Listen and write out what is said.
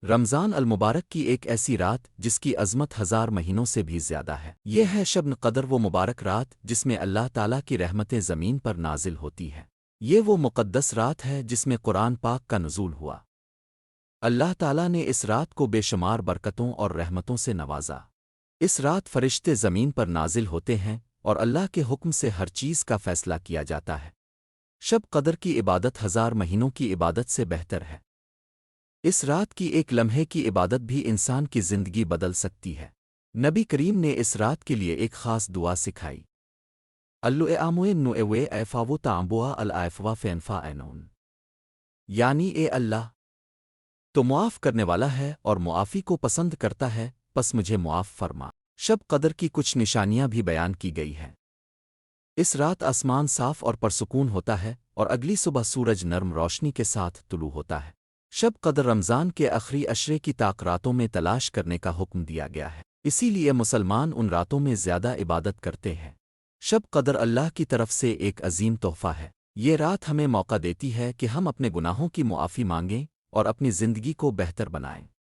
رمضان المبارک کی ایک ایسی رات جس کی عظمت 1000 مہینوں سے بھی زیادہ ہے۔ یہ ہے شب قدر، وہ مبارک رات جس میں اللہ تعالیٰ کی رحمتیں زمین پر نازل ہوتی ہے۔ یہ وہ مقدس رات ہے جس میں قرآن پاک کا نزول ہوا۔ اللہ تعالیٰ نے اس رات کو بے شمار برکتوں اور رحمتوں سے نوازا۔ اس رات فرشتے زمین پر نازل ہوتے ہیں اور اللہ کے حکم سے ہر چیز کا فیصلہ کیا جاتا ہے۔ شب قدر کی عبادت 1000 مہینوں کی عبادت سے بہتر ہے۔ اس رات کی ایک لمحے کی عبادت بھی انسان کی زندگی بدل سکتی ہے۔ نبی کریم نے اس رات کے لیے ایک خاص دعا سکھائی۔ الُّ ایفاو تعبوا الائفوا فینفا اینون، یعنی اے اللہ، تو معاف کرنے والا ہے اور معافی کو پسند کرتا ہے، پس مجھے معاف فرما۔ شب قدر کی کچھ نشانیاں بھی بیان کی گئی ہیں۔ اس رات آسمان صاف اور پرسکون ہوتا ہے اور اگلی صبح سورج نرم روشنی کے ساتھ طلوع ہوتا ہے۔ شب قدر رمضان کے آخری عشرے کی راتوں میں تلاش کرنے کا حکم دیا گیا ہے، اسی لیے مسلمان ان راتوں میں زیادہ عبادت کرتے ہیں۔ شب قدر اللہ کی طرف سے ایک عظیم تحفہ ہے۔ یہ رات ہمیں موقع دیتی ہے کہ ہم اپنے گناہوں کی معافی مانگیں اور اپنی زندگی کو بہتر بنائیں۔